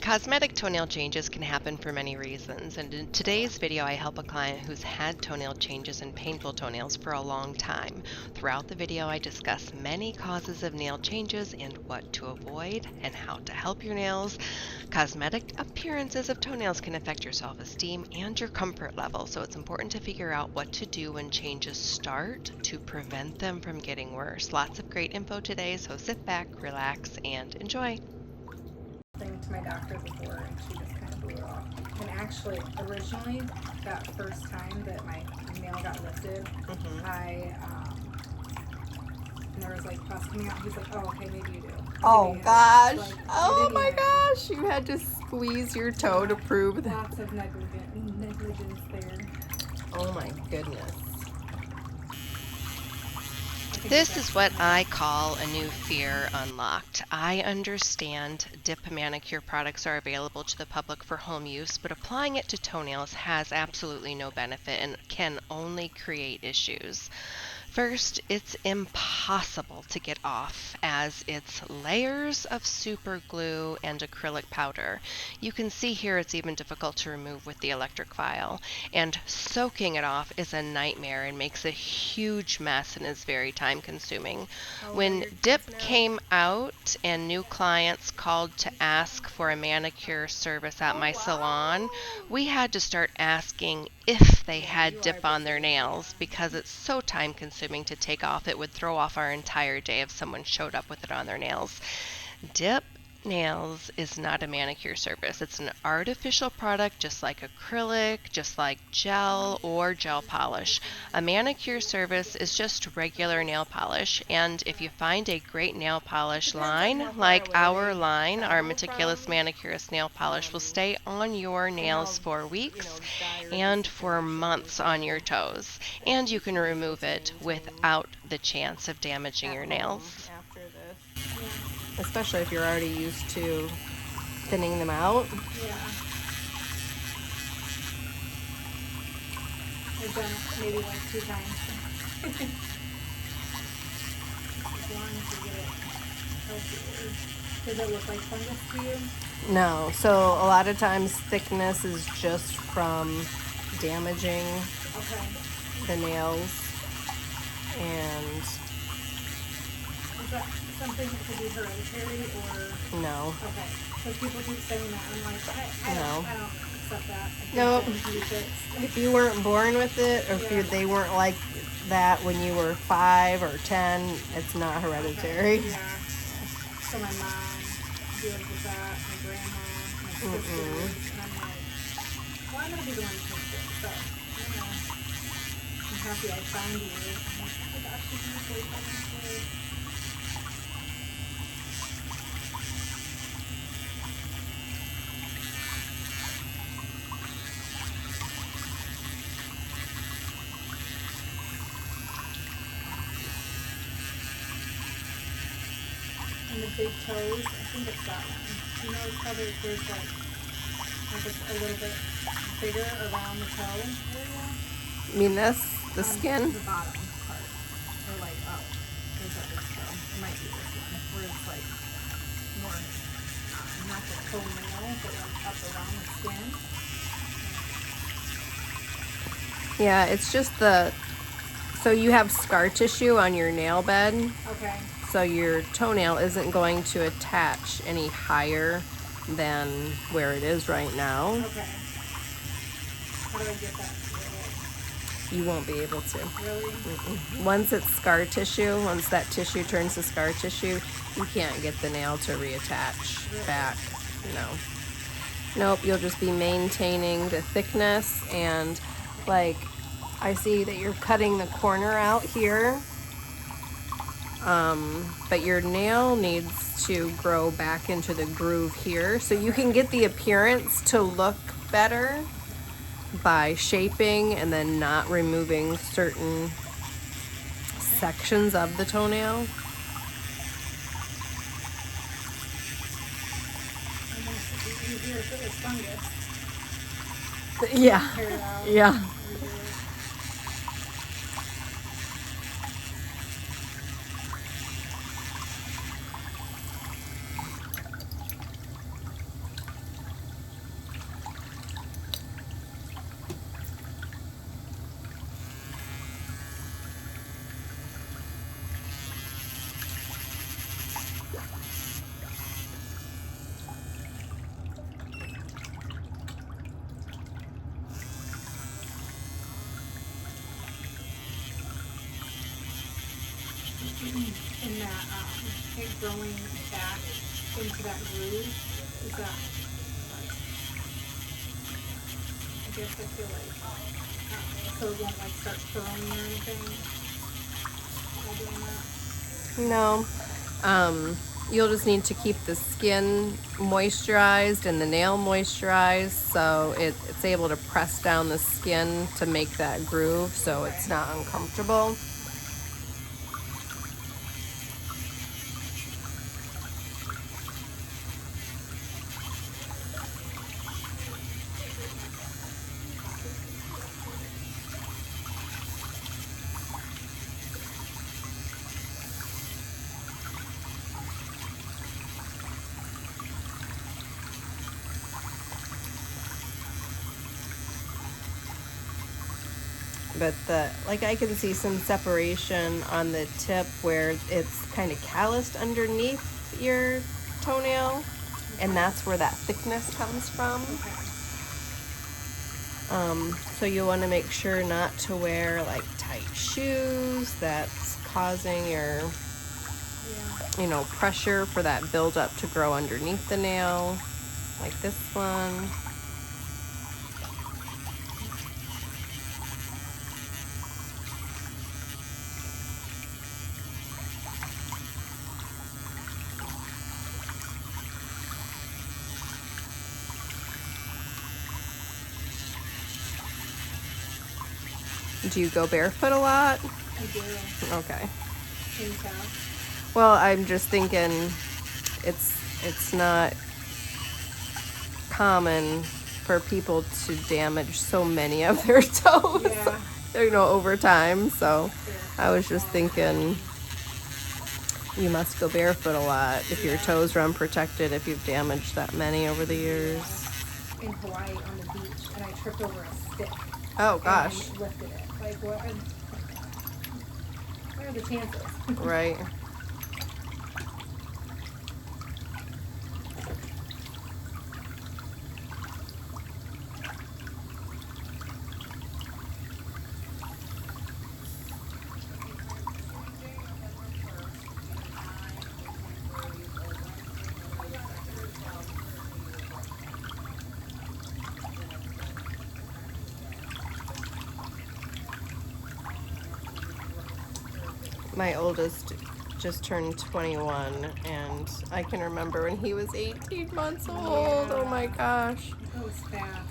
Cosmetic toenail changes can happen for many reasons, and in today's video I help a client who's had toenail changes and painful toenails for a long time. Throughout the video I discuss many causes of nail changes and what to avoid and how to help your nails. Cosmetic appearances of toenails can affect your self-esteem and your comfort level, so it's important to figure out what to do when changes start to prevent them from getting worse. Lots of great info today, so sit back, relax, and enjoy. To my doctor before, and she just kind of blew it off. And actually, originally, that first time that my nail got lifted, and there was like pus coming out. He's like, "Oh, okay, maybe you do." Oh gosh! Like, oh my gosh! You had to squeeze your toe to prove that. Lots of negligence there. Oh my goodness. This is what I call a new fear unlocked. I understand dip manicure products are available to the public for home use, but applying it to toenails has absolutely no benefit and can only create issues. First, it's impossible to get off as it's layers of super glue and acrylic powder. You can see here it's even difficult to remove with the electric file, and soaking it off is a nightmare and makes a huge mess and is very time consuming. When dip came out and new clients called to ask for a manicure service at my salon, we had to start asking if they had dip on their nails because it's so time consuming to take off. It would throw off our entire day if someone showed up with it on their nails. Dip Nails is not a manicure service. It's an artificial product just like acrylic, just like gel or gel polish. A manicure service is just regular nail polish, and if you find a great nail polish line like our line, our Meticulous Manicurist nail polish will stay on your nails for weeks and for months on your toes, and you can remove it without the chance of damaging your nails. Especially if you're already used to thinning them out. Yeah. I've done it maybe like 2 times. As long as you get it healthier. Does it look like fungus to you? No. So a lot of times thickness is just from damaging the nails. And is that something that could be hereditary or? No. Okay. So people keep saying that. I'm like, I don't accept that. Nope. That if you weren't born with it, or if they weren't like that when you were 5 or 10, it's not hereditary. Okay. Yeah. So my mom deals with that, my grandma, my sisters, and I'm like, well, I'm going to be the one to fix it. So, I'm happy I found you. Oh gosh, she's going to sleep. I'm going to sleep. And the big toes, I think it's that one. You know, it's probably there's like it's a little bit bigger around the toe area. You mean this? The skin? The bottom part. Or like up. There's that big toe. It might be this one. Where it's like more, not the toenail, but like up around the skin. Yeah, it's just so you have scar tissue on your nail bed. Okay. So your toenail isn't going to attach any higher than where it is right now. Okay. How do I get that? You won't be able to. Really? Once it's scar tissue, once that tissue turns to scar tissue, you can't get the nail to reattach back. No. Nope, you'll just be maintaining the thickness, and like I see that you're cutting the corner out here. But your nail needs to grow back into the groove here, so you can get the appearance to look better by shaping and then not removing certain sections of the toenail. Almost easier if it was fungus. Yeah. Yeah. growing back into that groove. Is that like, I guess I feel like, so it won't like start curling or anything by doing that? No. You'll just need to keep the skin moisturized and the nail moisturized so it's able to press down the skin to make that groove so it's not uncomfortable. But I can see some separation on the tip where it's kind of calloused underneath your toenail, and that's where that thickness comes from. So you want to make sure not to wear like tight shoes that's causing your, pressure for that buildup to grow underneath the nail, like this one. Do you go barefoot a lot? I do. Okay. Can you tell? Well, I'm just thinking it's not common for people to damage so many of their toes, over time. So I was just thinking you must go barefoot a lot if your toes are unprotected, if you've damaged that many over the years. In Hawaii on the beach, and I tripped over a stick. Oh gosh. And lifted it. Like what are the chances? Right. My oldest just turned 21, and I can remember when he was 18 months old. Oh my gosh. It goes fast.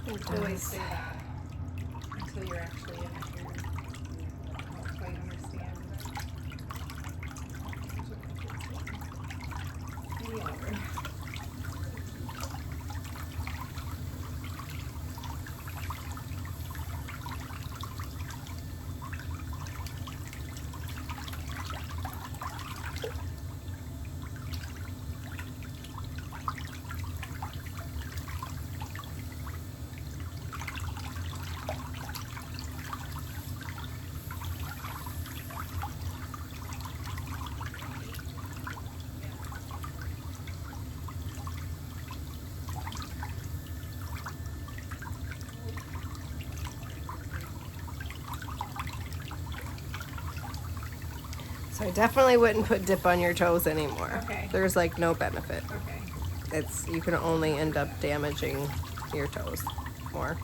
It I always does. say that until you're actually in it. You don't quite understand. Maybe over. So I definitely wouldn't put dip on your toes anymore. Okay. There's like no benefit. Okay. You can only end up damaging your toes more.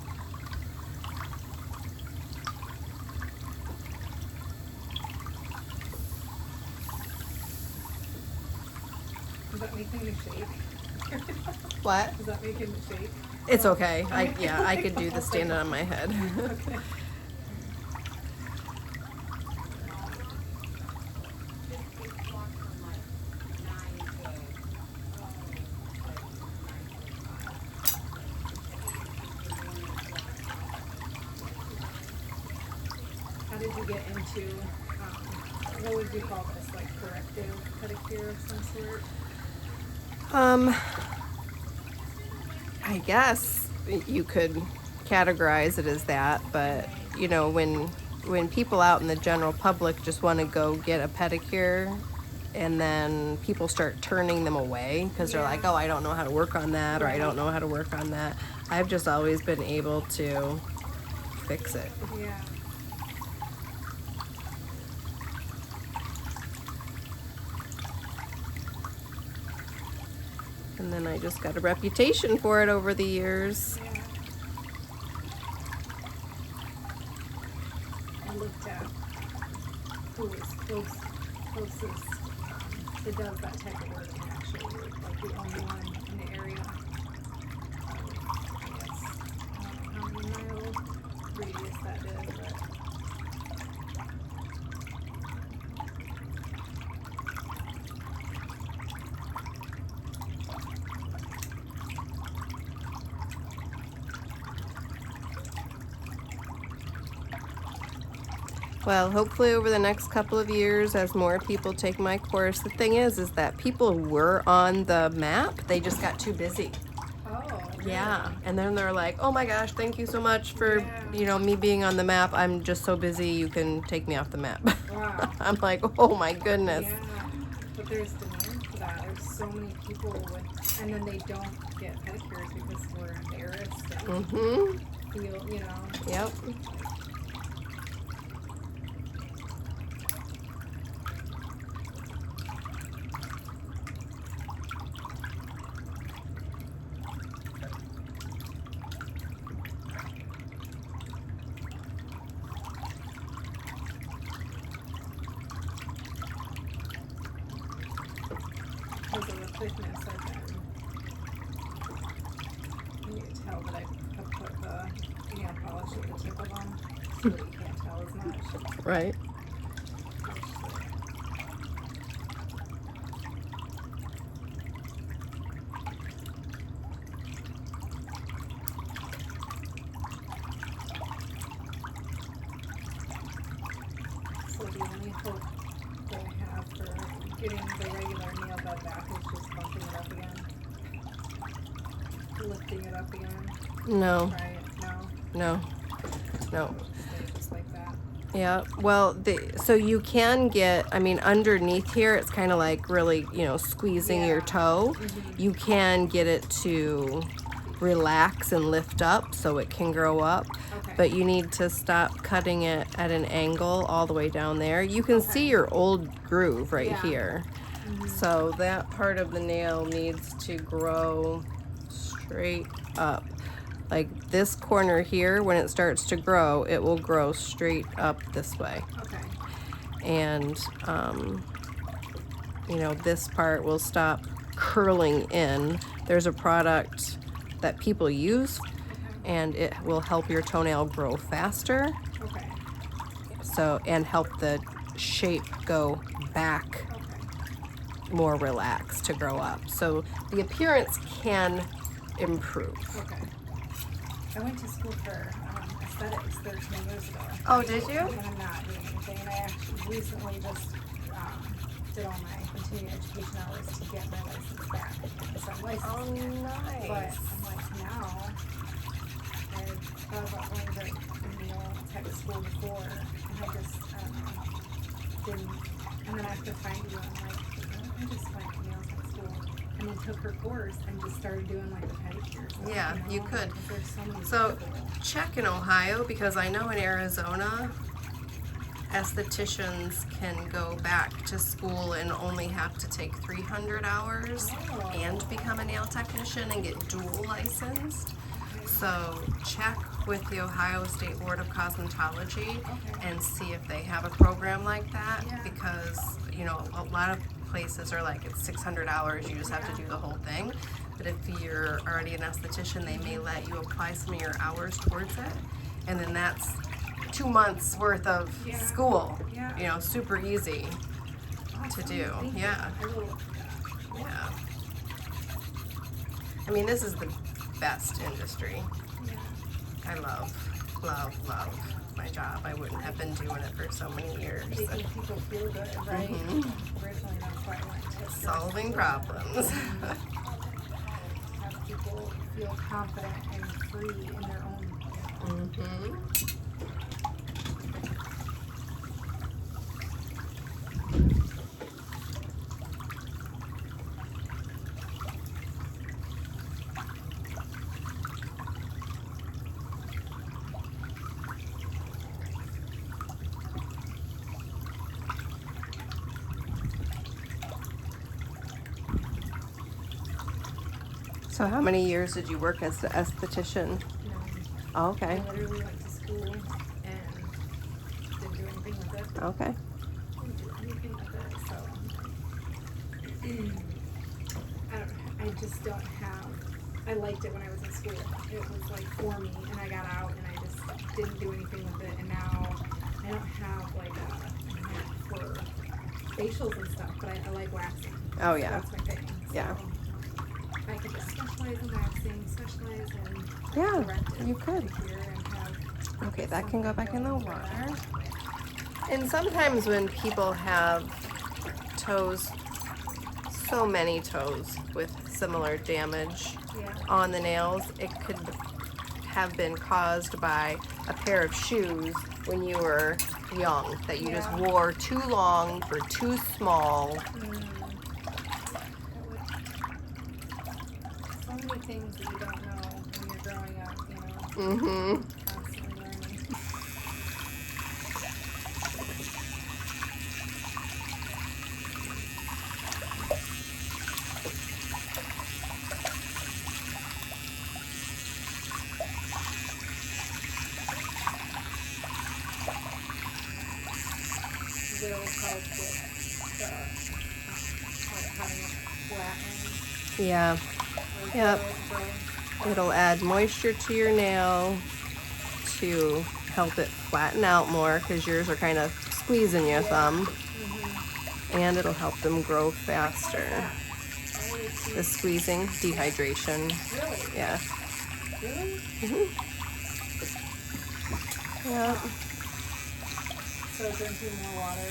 Is that making me shake? What? Is that making me shake? It's okay. I could do the standing on my head. Okay. How did you get into, what would you call this, like corrective pedicure of some sort? I guess you could categorize it as that, but when people out in the general public just want to go get a pedicure and then people start turning them away because they're like, oh, I don't know how to work on that, or I don't know how to work on that. I've just always been able to fix it. Yeah. And then I just got a reputation for it over the years. Yeah. I looked at who was closest that does that type of work, and actually we're like the only one in the area. I guess I don't know how many mile radius that is, but Well, hopefully over the next couple of years, as more people take my course, the thing is that people were on the map, they just got too busy. oh, really? Yeah, and then they're like, oh my gosh, thank you so much for, Yeah. you know, me being on the map. I'm just so busy, you can take me off the map. Wow. I'm like, oh my goodness. Yeah, but there's demand for that. There's so many people with, and then they don't get pedicures because we're embarrassed and Mm-hmm. feel, you know. Yep. Because of the thickness, you can tell that I have put the nail polish at the tip of them, so that you can't tell as much. Right. So the only hope that I have for getting the regular nail bed back is just bumping it up again. Lifting it up again. No, Try it. no, No. no. Stay just like that. Yeah, well, so you can get, I mean, underneath here, it's kind of like really, you know, squeezing your Yeah. toe. Mhm. You can get it to relax and lift up so it can grow up. Okay. But you need to stop cutting it at an angle all the way down there. You can see Okay. your old groove right Yeah. here. Mhm. So that part of the nail needs to grow straight up. Like this corner here, when it starts to grow, it will grow straight up this way. Okay. And, you know, this part will stop curling in. There's a product that people use, Okay. and it will help your toenail grow faster. Okay. So, and help the shape go back Okay. more relaxed to grow up. So the appearance can improve. Okay. I went to school for aesthetics 13 years ago. Oh, did you? And I'm not doing anything. And I actually recently just did all my continuing education hours to get my license back. So I'm licensed Oh, again. nice. But I'm like, now, I thought about going to nail tech school before, and I just, didn't. And then after finding you, I'm like, why don't I just find nail tech school? And then took her course and just started doing like the pedicures. Yeah, you could. Because there's so many So people. check in Ohio, because I know in Arizona, estheticians can go back to school and only have to take 300 hours Oh. and become a nail technician and get dual licensed. So check with the Ohio State Board of Cosmetology Okay. and see if they have a program like that, Yeah. because, you know, a lot of places are like, it's 600 hours, you just have to do the whole thing. But if you're already an esthetician, they may let you apply some of your hours towards it, and then that's 2 months worth of Yeah. school. Yeah. You know, super easy. Awesome. do, Thank you. yeah. I will look at that. Yeah. I mean, this is the best industry. Yeah. I love my job. I wouldn't have been doing it for so many years. Making people feel good, right? Mhm. Originally, that's why I went to Solving problems. have people feel confident and free in their own. Mm-hmm. So how many years did you work as an esthetician? No, Oh, okay. I literally went to school and didn't do anything with it. Okay. Didn't do anything with it, so I just don't have. I liked it when I was in school. It was like for me, and I got out and I just didn't do anything with it. And now I don't have like a knack for facials and stuff, but I like waxing. Oh, So yeah. that's my thing. So Yeah. I could just specialize in waxing, specialize in Yeah, corrective you could. pedicure and have Okay, that can go back in the something water. going for that. And sometimes when people have toes, so many toes with similar damage Yeah. on the nails, it could have been caused by a pair of shoes when you were young that you just Yeah. wore too long or too small. So many things that you don't know when you're growing up, you know, Mm-hmm. constantly learning. Will help with the, like having it flattened Yeah, or Yep. grow. it'll add moisture to your nail to help it flatten out more because yours are kind of squeezing your thumb, and it'll help them grow faster. The squeezing, dehydration, Really? yeah. Really? Yep. So drinking more water.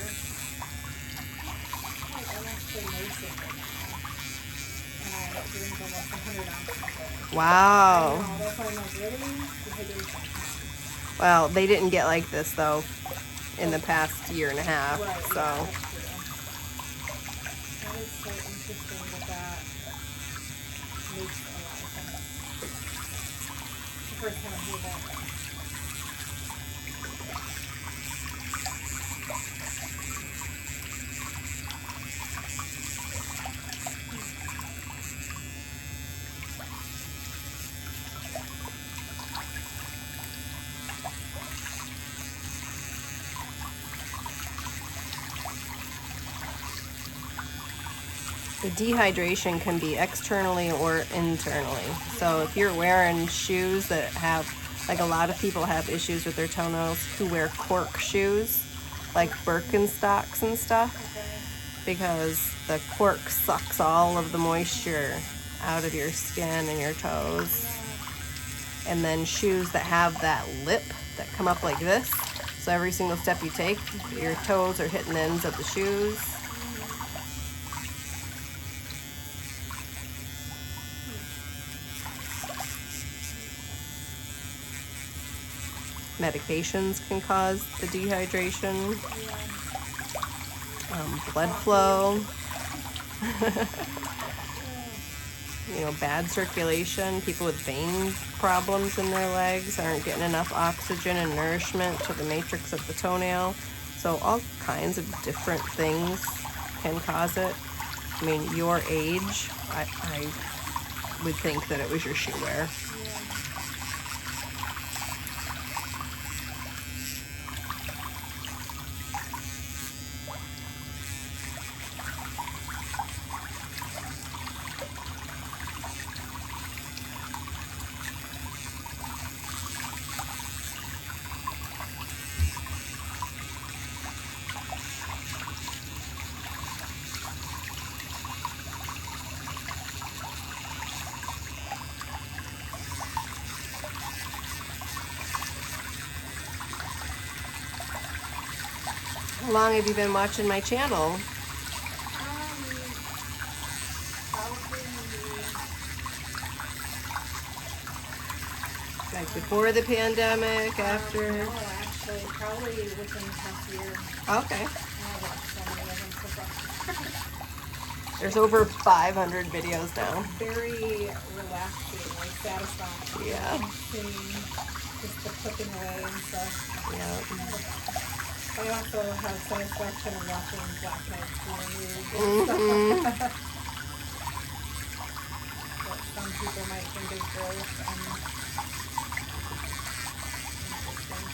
Like I'm actually nursing right now. And I drink almost 100 ounces a day. Wow. I know, that's why I'm like, really? Dehydration. Well, they didn't get like this though in the past year and a half, Right, so. yeah, that's true. That is so interesting that makes a lot of sense. The first time I heard that. The dehydration can be externally or internally. So if you're wearing shoes that have, like a lot of people have issues with their toenails who wear cork shoes, like Birkenstocks and stuff, because the cork sucks all of the moisture out of your skin and your toes. And then shoes that have that lip that come up like this, so every single step you take, your toes are hitting the ends of the shoes. Medications can cause the dehydration. Blood flow. You know, bad circulation. People with vein problems in their legs aren't getting enough oxygen and nourishment to the matrix of the toenail. So all kinds of different things can cause it. I mean, your age, I would think that it was your shoe wear. How long have you been watching my channel? Like before the pandemic, after? No, actually, probably within the past year. Okay. I watched so many of them so far. There's over 500 videos now. Very relaxing, like satisfying. Yeah. Seeing just the clipping away and stuff. Yeah. I also have satisfaction of watching blackheads being removed and stuff. That sounds people might think is gross and interesting.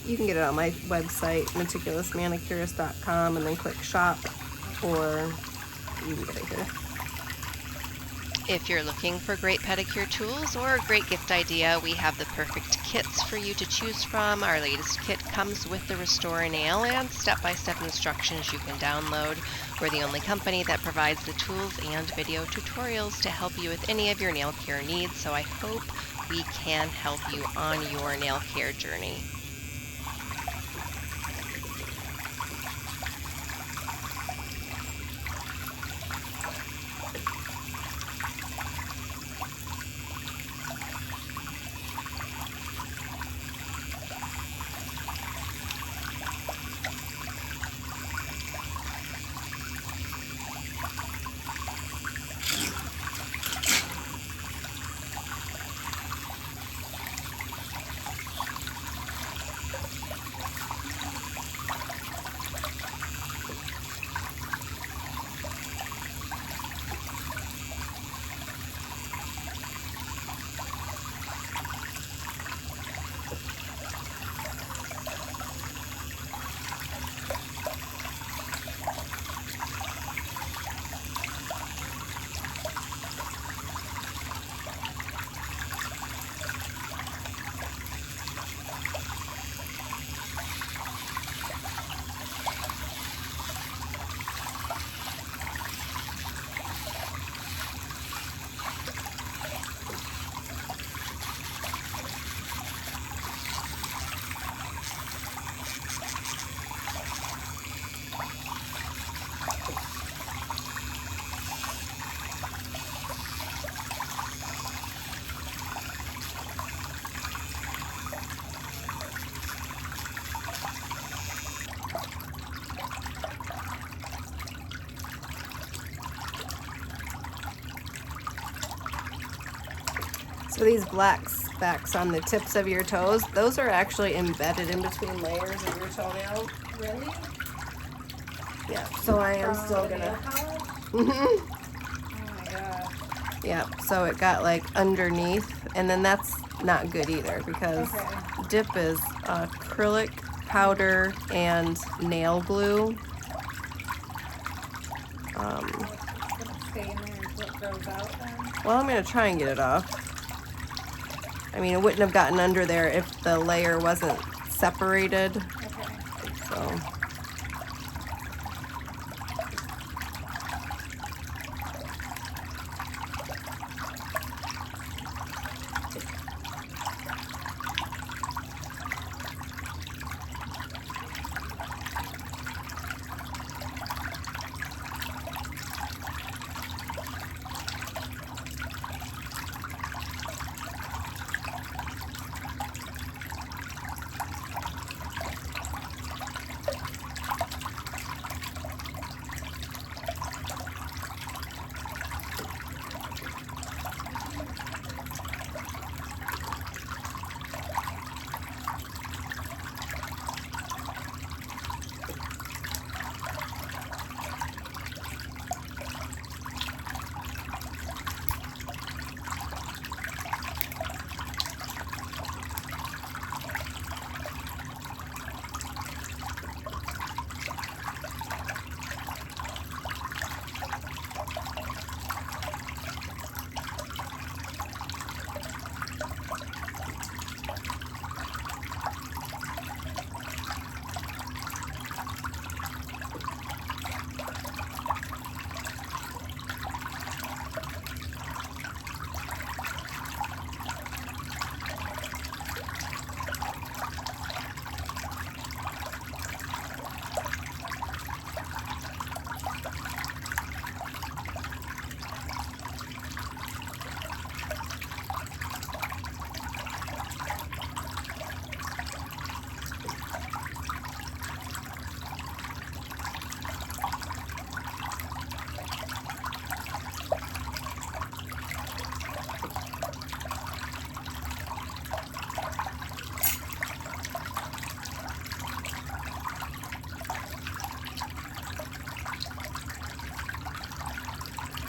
You can get it on my website, meticulousmanicurist.com, and then click shop, or you can get it here. If you're looking for great pedicure tools or a great gift idea, we have the perfect kits for you to choose from. Our latest kit comes with the Restore a Nail and step-by-step instructions you can download. We're the only company that provides the tools and video tutorials to help you with any of your nail care needs, so I hope we can help you on your nail care journey. So these black specks on the tips of your toes, those are actually embedded in between layers of your toenail. Really? Yeah, so I am still The nail gonna. polish? Mhm. Oh my god. Yeah, so it got like underneath, and then that's not good either because Okay. dip is acrylic powder and nail glue. It's gonna stay in there until it grows out then. Well, I'm gonna try and get it off. I mean, it wouldn't have gotten under there if the layer wasn't separated, Okay. so.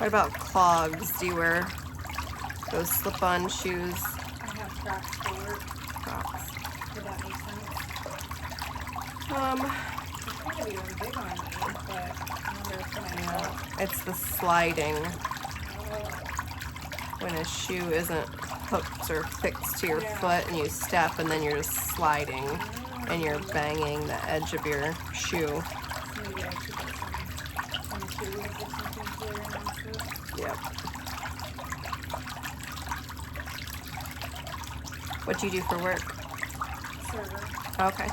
What about clogs? Do you wear those slip-on shoes? I have Crocs for work. Crocs. Would that make sense? Um, It's kind of even big on me, but I wonder if when I walk. it's the sliding Oh, when a shoe isn't hooked or fixed to your Yeah. foot and you step and then you're just sliding and you're banging the edge of your shoe. maybe I should get some shoes or something to wear and stuff. Yep. What do you do for work? Server. Okay.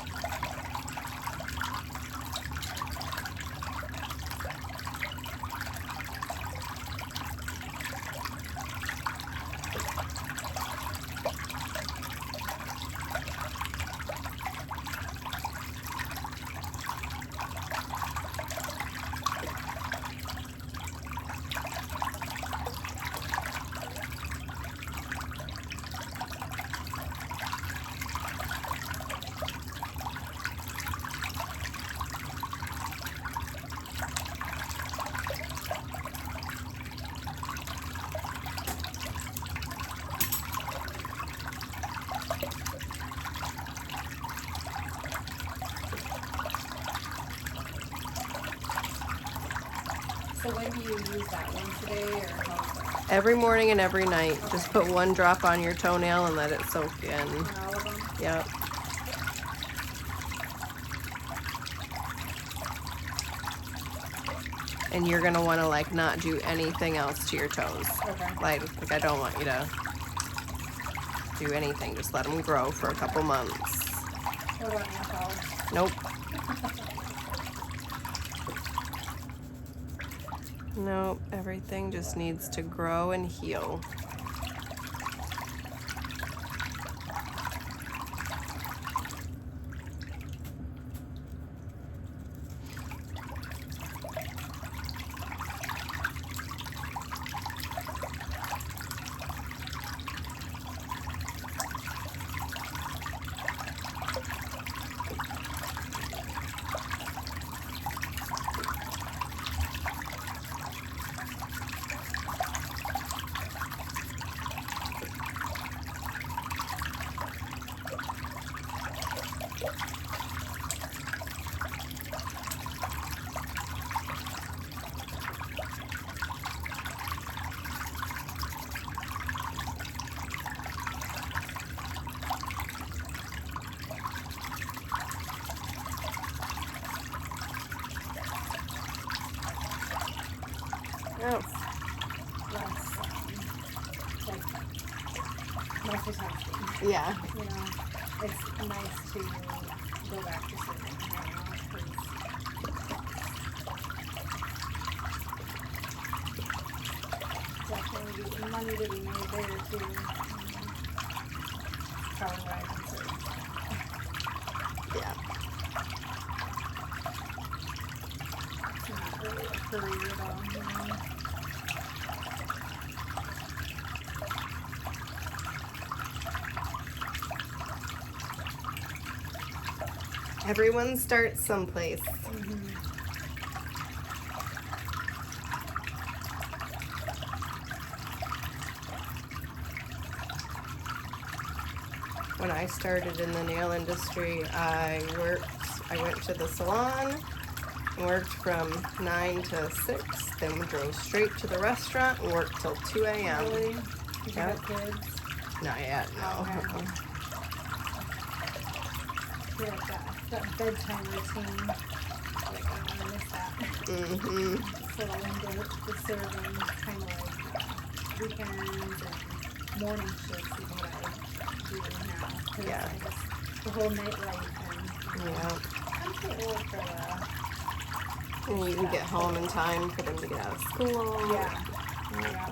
So when do you use that? Once a day or how's that? Every morning and every night. Just put one drop on your toenail and let it soak in. On all of them? Yep. And you're gonna wanna like not do anything else to your toes. Okay. Like I don't want you to do anything. Just let them grow for a couple months. What about ankles? Nope. Nope. Everything just needs to grow and heal. Oh, Less, like, multitasking. yeah. You know, it's nice to go back to serving right now because definitely money to be made there too. Probably why I've been serving. Yeah. It's not really a career though, you know. Everyone starts someplace. When I started in the nail industry, I went to the salon, worked from 9 to 6, then drove straight to the restaurant and worked till 2 a.m. Really? Did you Yep. have kids? Not yet, no. Okay. Yeah, that bedtime routine. Like, I don't wanna miss that. Mm-hmm. So when the serving kind of like weekends and morning shifts is what I do now. 'Cause Yeah. I just, the whole nightlife and Yeah. I'm too old for that. And you can get home in time for them to get out of school. Yeah. Yeah.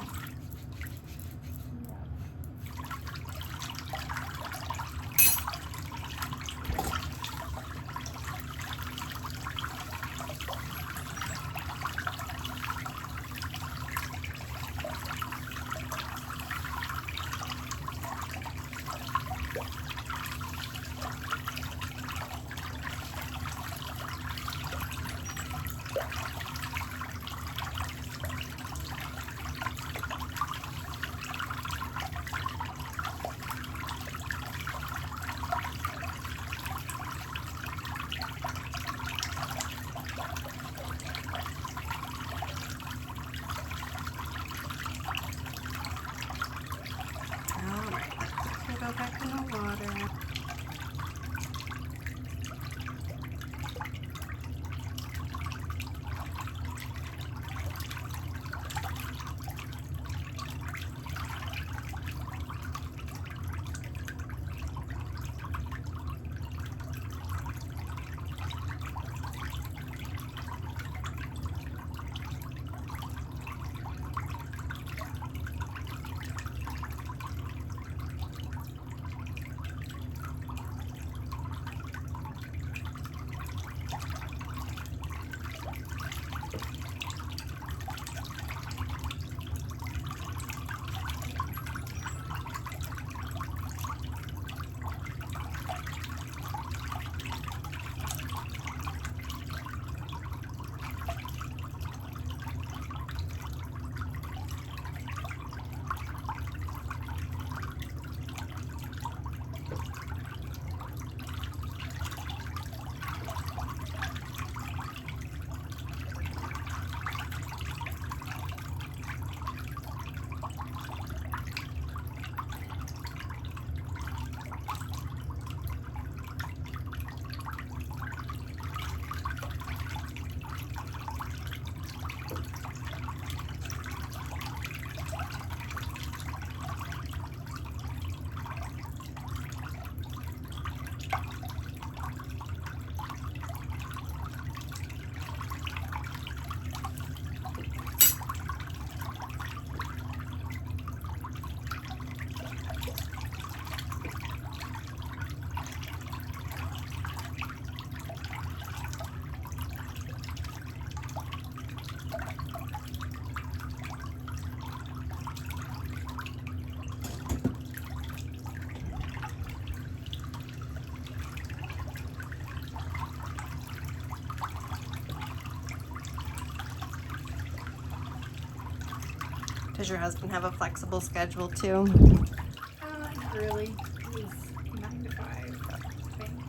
Does your husband have a flexible schedule too? Not really. He's 9 to 5, I think.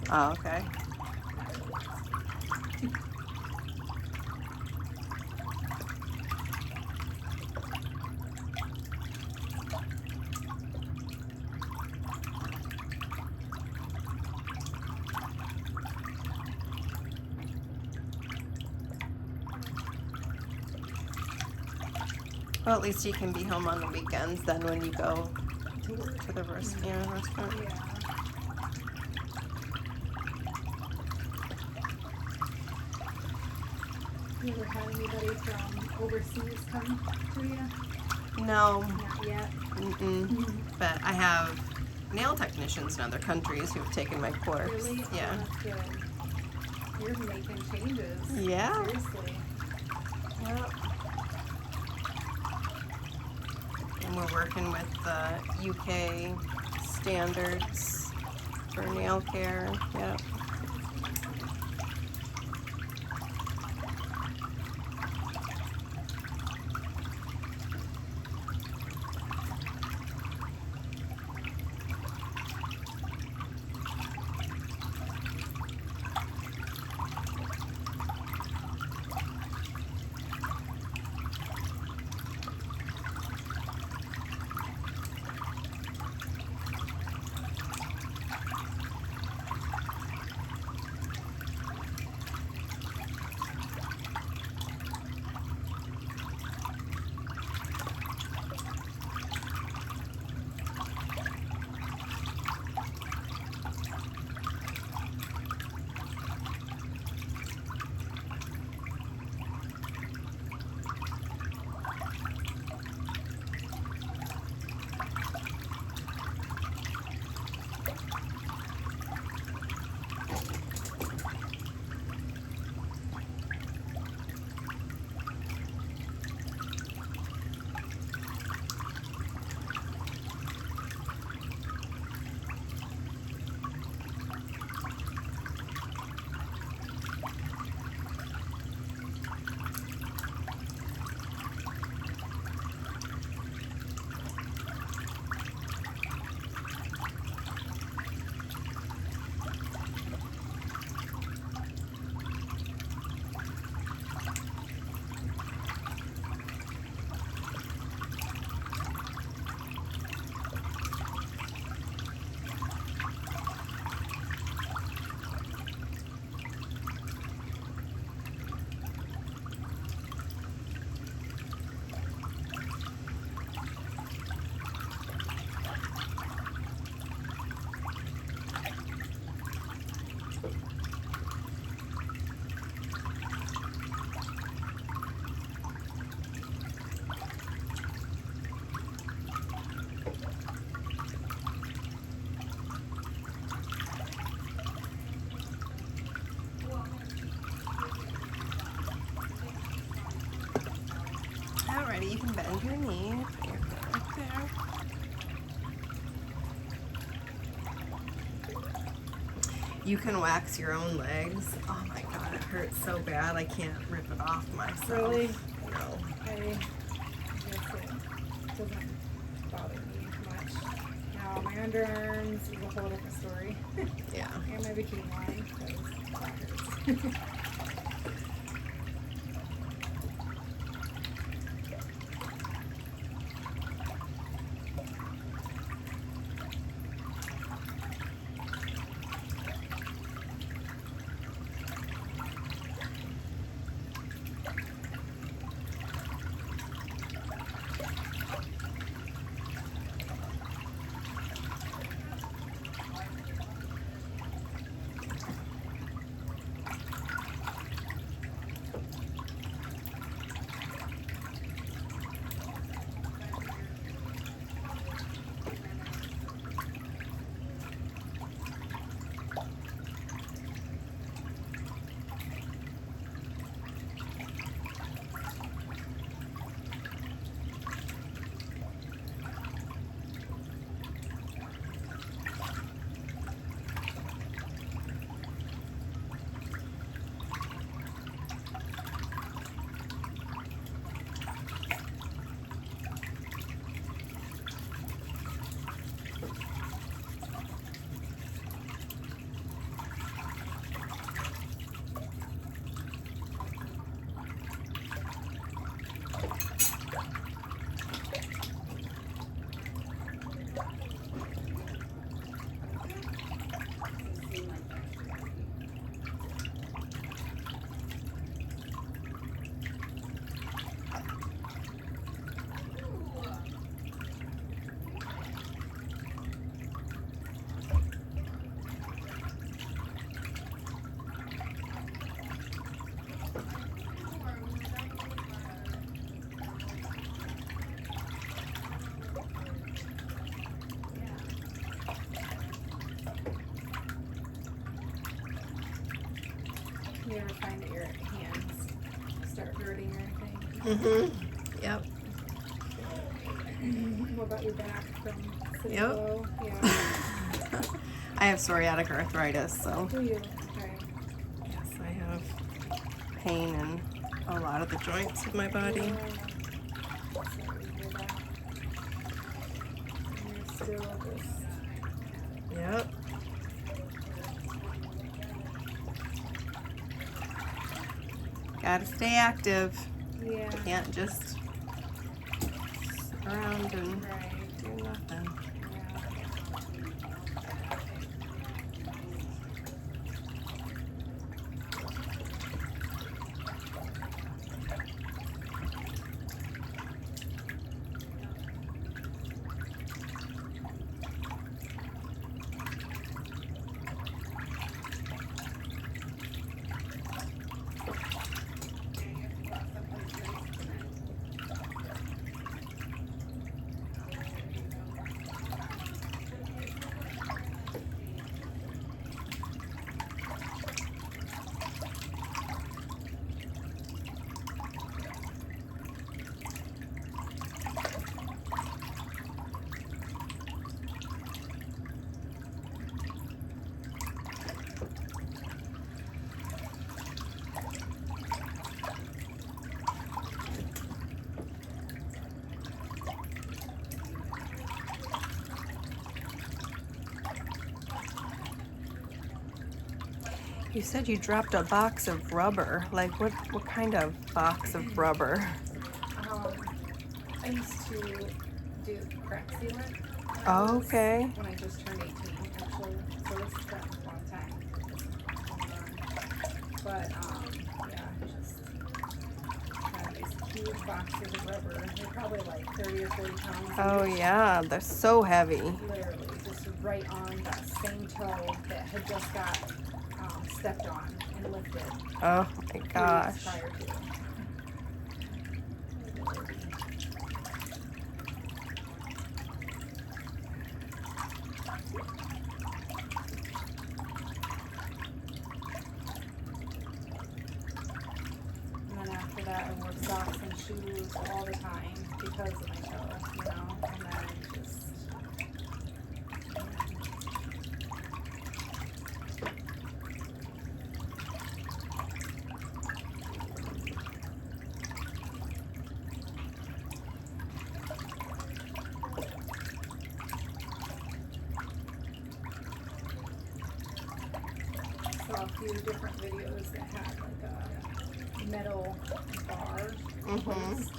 So Oh, okay. not really. Well, at least you can be home on the weekends then when you go To work. to the restaurant. Yeah. You ever had anybody from overseas come to you? No, Not yet. mm-mm. But I have nail technicians in other countries who have taken my course. Really? Yeah. Oh, that's good. You're making changes. Yeah. Seriously. Yep. And we're working with the UK standards for nail care. Yep. Alrighty, you can bend your knee. Put your foot right there. You can wax your own legs. Oh my god, it hurts so bad I can't rip it off myself. Really? No. I guess it doesn't bother me much. Now, my underarms is a whole different story. Yeah. And my bikini line, because that hurts. Yep. What about your back from sitting Yep. low? Yeah. I have psoriatic arthritis, so Do you? Okay. yes, I have pain in a lot of the joints of my body. Yeah. Sorry to hear that. And you're still just. Yep. Gotta stay active. Yeah. Can't just sit around and Right. do nothing. You said you dropped a box of rubber. Like what kind of box of rubber? I used to do crack sealant. Okay. When I just turned 18, actually. So this has been a long time. But, yeah, just had these huge boxes of rubber. They're probably like 30 or 40 pounds. Oh each. yeah, they're so heavy. Literally, just right on that same toe that had just got stepped on and lifted. Oh my 3 weeks gosh. prior to. And then after that, I wore socks and shoes all the time because of my toe, you know? And then just. Saw a few different videos that had like a metal bar placed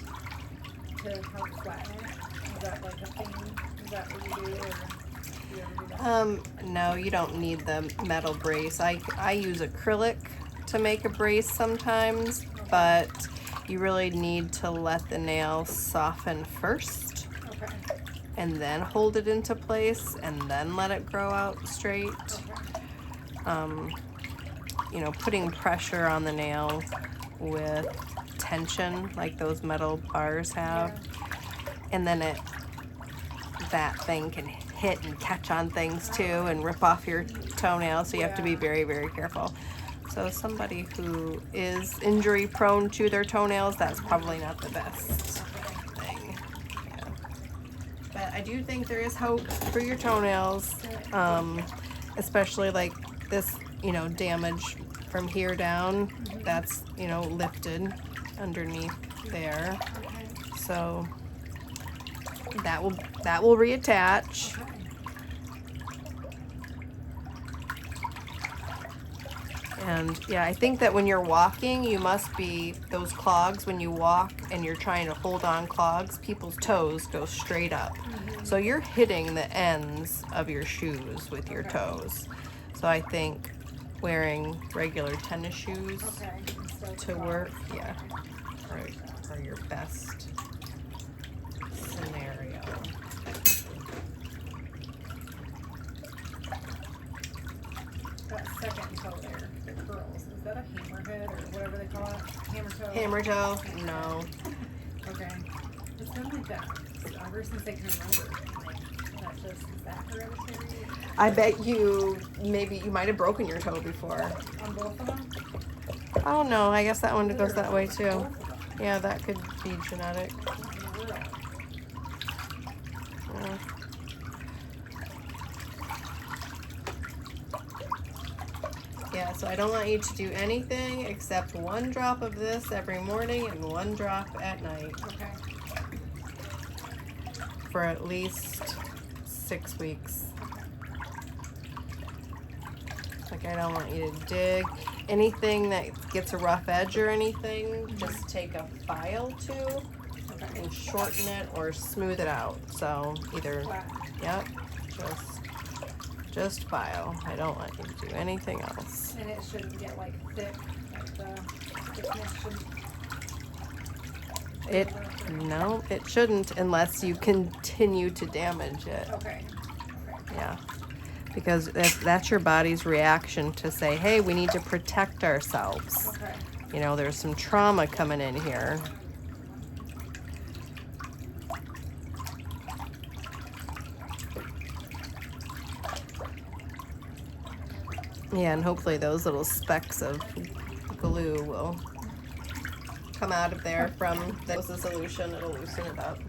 to help flatten it. Is that like a thing? Is that what you do, or do you ever do that? No, you don't need the metal brace. I use acrylic to make a brace sometimes, but you really need to let the nail soften first Okay. and then hold it into place and then let it grow out straight. Okay. You know, putting pressure on the nail with tension like those metal bars have, and then that thing can hit and catch on things too and rip off your toenail, so you have to be very, very careful. So somebody who is injury prone to their toenails, that's probably not the best thing. Yeah. But I do think there is hope for your toenails, especially like this, you know, damage from here down, that's, you know, lifted underneath there. Okay. So that will reattach. Okay. And yeah, I think that when you're walking, you must be those clogs. When you walk and you're trying to hold on clogs, people's toes go straight up. So you're hitting the ends of your shoes with your toes. So I think wearing regular tennis shoes Okay. Instead to of work, clogs. yeah, right, are your best scenario. That second toe there, the curls, is that a hammerhead or whatever they call it? Hammer toe? Hammer toe? No. Okay. It's been like that ever since I can remember. Like, is that hereditary? I bet you might have broken your toe before. On both of them? Oh no, I guess that one goes that way too. Both of them. Yeah, that could be genetic. What in the world? Yeah. Yeah, so I don't want you to do anything except 1 drop of this every morning and 1 drop at night Okay. for at least 6 weeks. Like, I don't want you to dig. Anything that gets a rough edge or anything, just take a file to Okay. and shorten it or smooth it out. So either, Flat. yep, just file. I don't want you to do anything else. And it shouldn't get like thick, like the thickness shouldn't. No, it shouldn't unless you continue to damage it. Okay. Yeah, because that's your body's reaction to say, hey, we need to protect ourselves. Okay. You know, there's some trauma coming in here. Yeah, and hopefully those little specks of glue will come out of there from the solution. It'll loosen it up.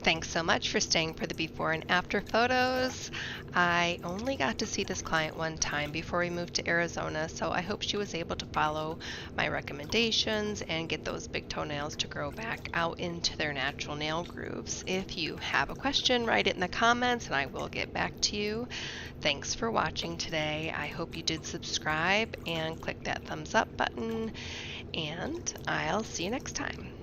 Thanks so much for staying for the before and after photos. I only got to see this client one time before we moved to Arizona, so I hope she was able to follow my recommendations and get those big toenails to grow back out into their natural nail grooves. If you have a question, write it in the comments and I will get back to you. Thanks for watching today. I hope you did subscribe and click that thumbs up button, and I'll see you next time.